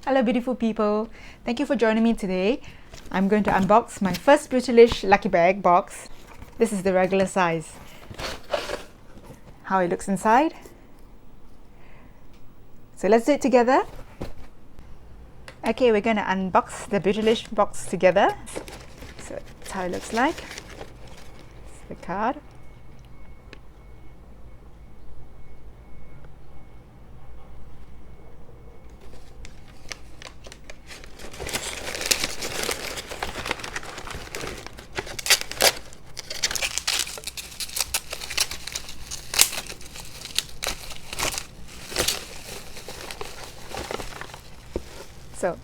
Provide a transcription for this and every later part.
Hello beautiful people, thank you for joining me today. I'm going to unbox my first Beautylish Lucky Bag box. This is the regular size. How it looks inside. So let's do it together. Okay, we're going to unbox the Beautylish box together. So that's how it looks like. It's the card. So,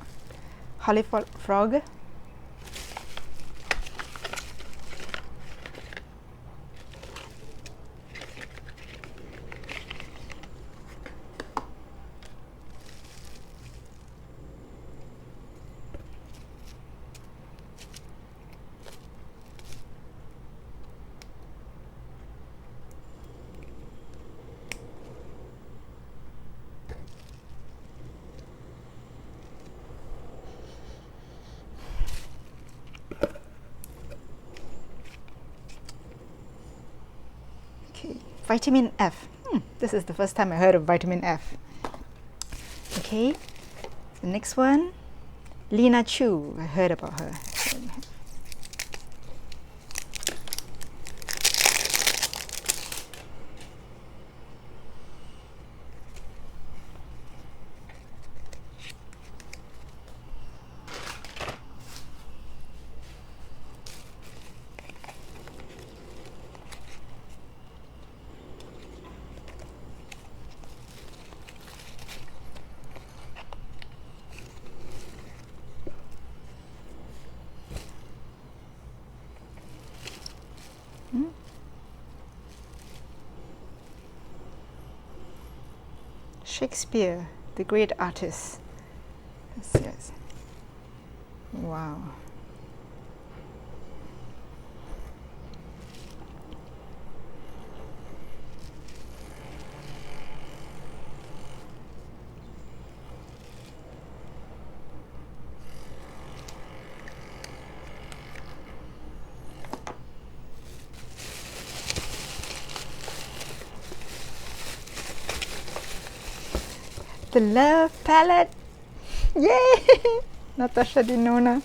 Holly Frog. Vitamin F. This is the first time I heard of vitamin F. Okay, the next one, Lena Chu. I heard about her. Shakespeare, the great artist. Yes. Wow. The Love Palette! Yay! Natasha Denona.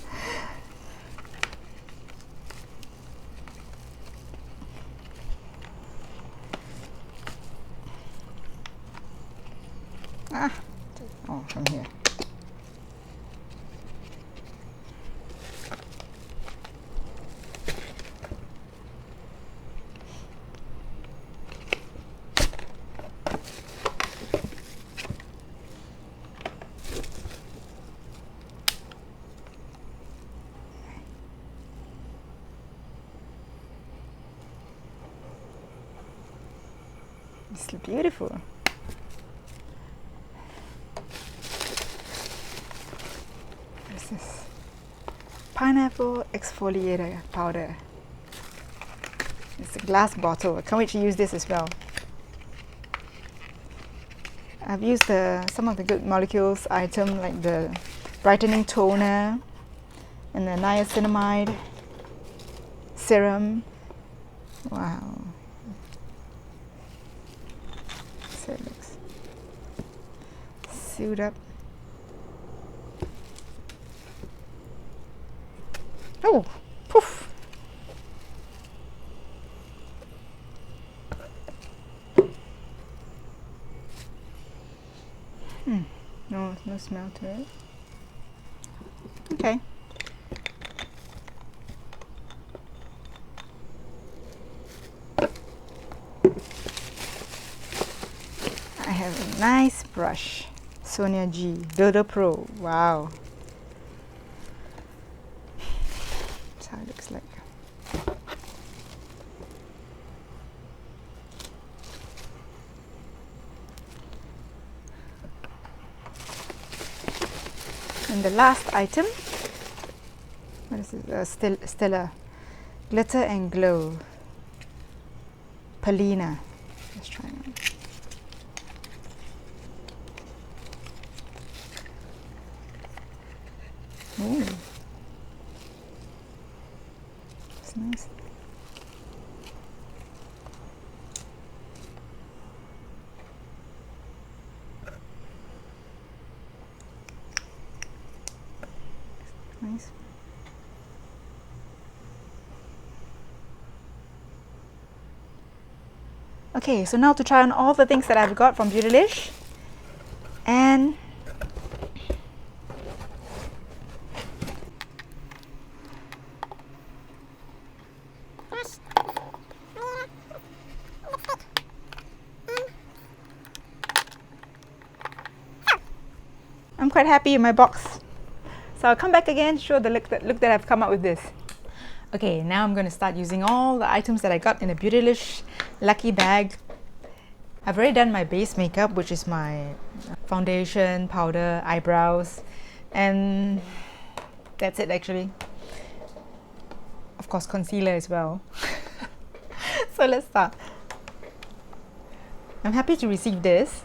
Oh, from here. It's beautiful. What is this? Pineapple exfoliator powder. It's a glass bottle. I can't wait to use this as well. I've used some of the Good Molecules item like the brightening toner and the niacinamide serum. Wow. So it looks sealed up. Oh, poof. No smell to it. Okay. I have a nice brush, Sonia G, Dodo Pro. Wow. That's how it looks like. And the last item, what is it? Stella Glitter and Glow Palina. Let's try it. Ooh. It's nice. Nice. Okay, so now to try on all the things that I've got from Beautylish. And I'm quite happy in my box. So I'll come back again, show the look that I've come up with this. Okay, now I'm going to start using all the items that I got in a Beautylish Lucky Bag. I've already done my base makeup, which is my foundation, powder, eyebrows, and that's it actually. Of course, concealer as well. So let's start. I'm happy to receive this.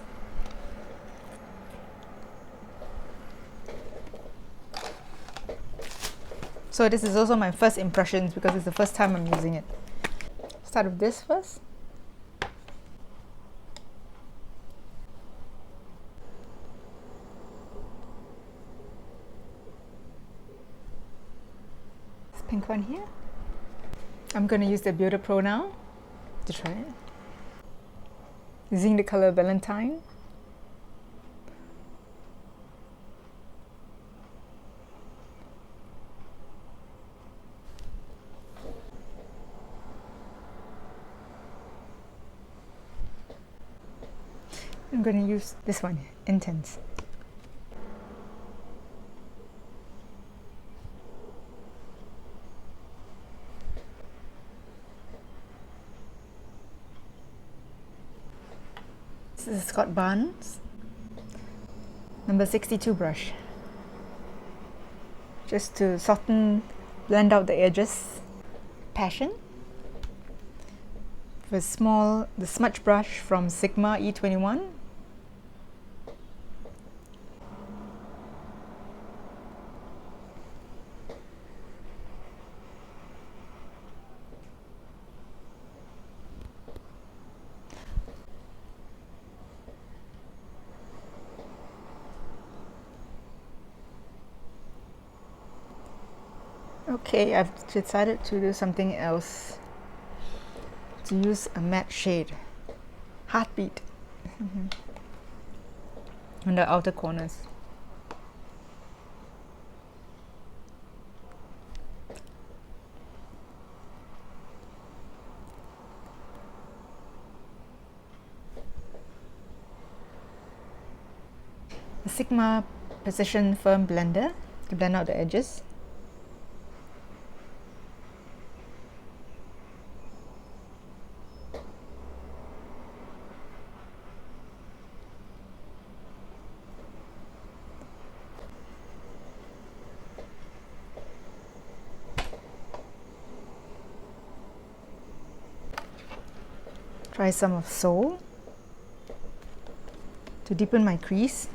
So this is also my first impressions because it's the first time I'm using it. Start with this first. This pink one here. I'm going to use the Beauty Pro now to try it. Using the color Valentine. I'm going to use this one, Intense. This is Scott Barnes, number 62 brush. Just to soften, blend out the edges. Passion. With the smudge brush from Sigma E21. Okay, I've decided to do something else. To use a matte shade. Heartbeat. On the outer corners. The Sigma Precision Firm Blender to blend out the edges. Try some of Soul to deepen my crease.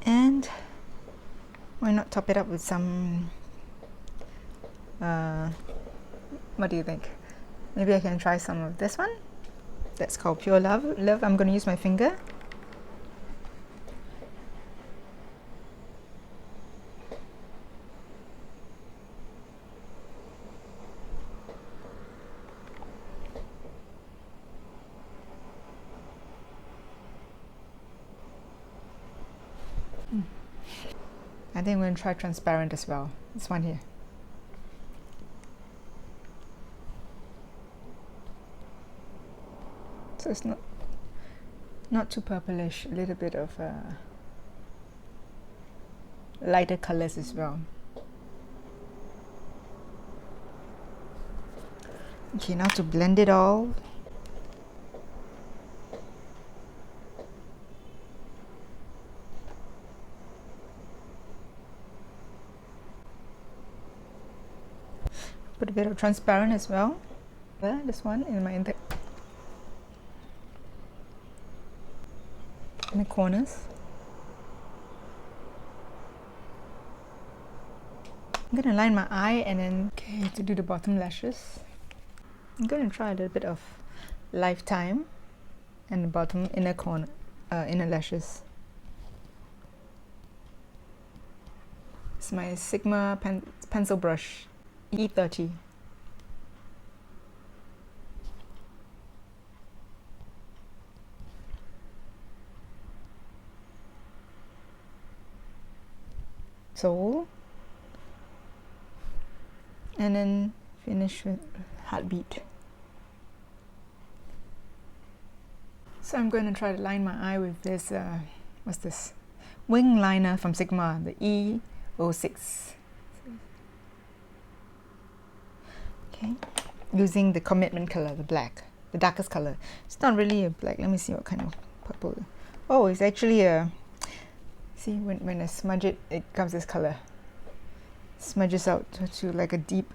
And why not top it up with some, what do you think? Maybe I can try some of this one. That's called Pure Love. I'm going to use my finger. I think I'm going to try transparent as well. This one here. So it's not too purplish, a little bit of lighter colors as well. Okay, now to blend it all. put a bit of transparent as well. This one in my in the corners. I'm going to line my eye and then to do the bottom lashes. I'm going to try a little bit of Lifetime and the bottom inner corner, inner lashes. It's my Sigma pencil brush, E30. So, and then finish with Heartbeat. So I'm going to try to line my eye with this, what's this? Wing liner from Sigma, the E06. Okay, using the commitment color, the black, the darkest color. It's not really a black. Let me see what kind of purple. Oh, it's actually a, see, when I smudge it, it comes this color. Smudges out to like a deep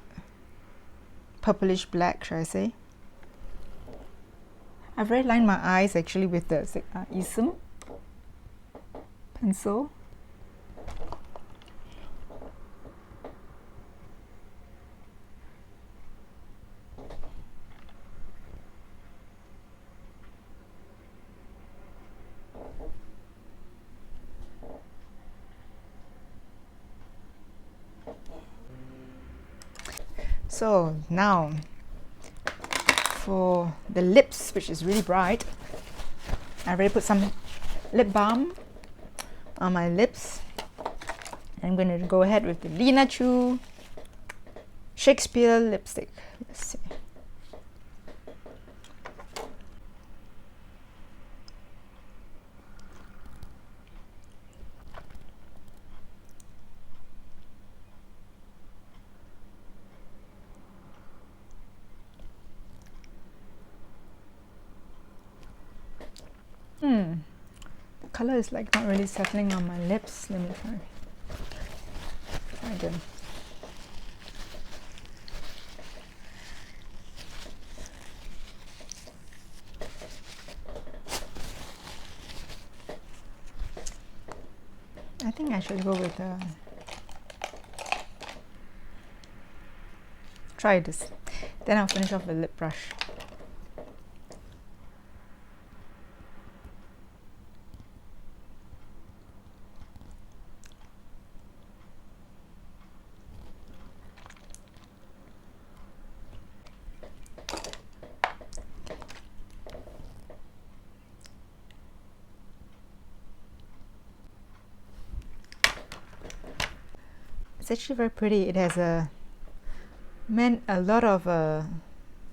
purplish black, should I say. I've already lined my eyes actually with the Ism pencil. So now for the lips, which is really bright, I already put some lip balm on my lips. I'm going to go ahead with the Lina Chu Shakespeare lipstick. Let's see. The color is like not really settling on my lips. Let me try again. I think I should go with try this. Then I'll finish off with lip brush. It's actually very pretty. It has a lot of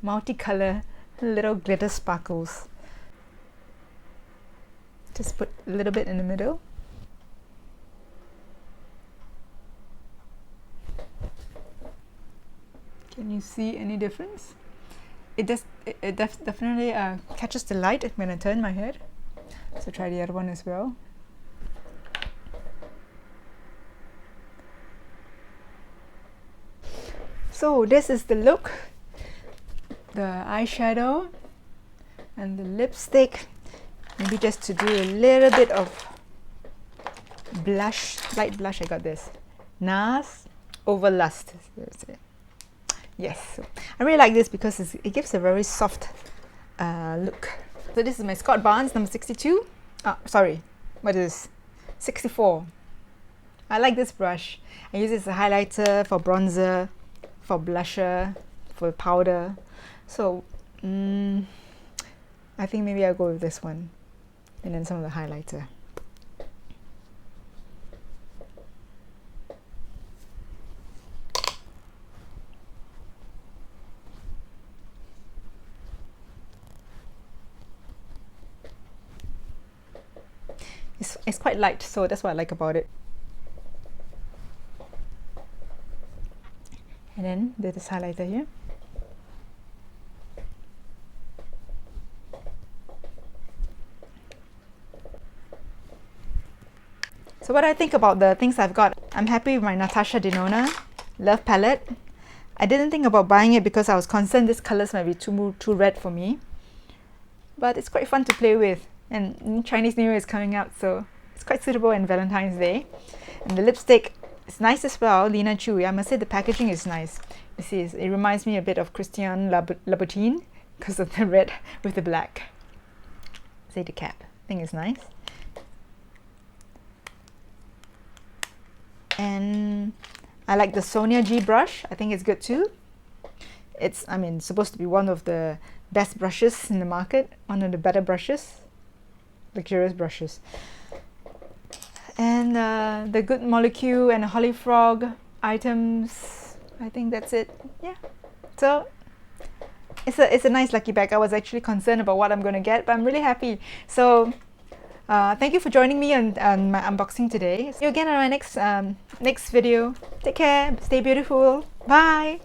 multicolor little glitter sparkles. Just put a little bit in the middle. Can you see any difference? It definitely catches the light when I turn my head. So try the other one as well. So this is the look, the eyeshadow and the lipstick. Maybe just to do a little bit of blush, light blush. I got this NARS Over Lust. Yes, I really like this because it gives a very soft look. So this is my Scott Barnes number 62. Sorry, what is this? 64. I like this brush. I use it as a highlighter, for bronzer, for blusher, for powder. So I think maybe I'll go with this one and then some of the highlighter. It's quite light, so that's what I like about it. And then there's this highlighter here. So what I think about the things I've got, I'm happy with my Natasha Denona Love Palette. I didn't think about buying it because I was concerned these colors might be too red for me. But it's quite fun to play with, and Chinese New Year is coming out, so it's quite suitable in Valentine's Day. And the lipstick is nice as well, Lina Chu. I must say the packaging is nice. You see, it reminds me a bit of Christian Louboutin because of the red with the black. Say the cap, I think it's nice. And I like the Sonia G brush. I think it's good too. It's, I mean, supposed to be one of the best brushes in the market, one of the better brushes, luxurious brushes. And the Good Molecule and Holly Frog items, I think that's it. Yeah, so it's a nice lucky bag. I was actually concerned about what I'm going to get, but I'm really happy. So thank you for joining me on my unboxing today. See you again on my next video. Take care, stay beautiful, bye.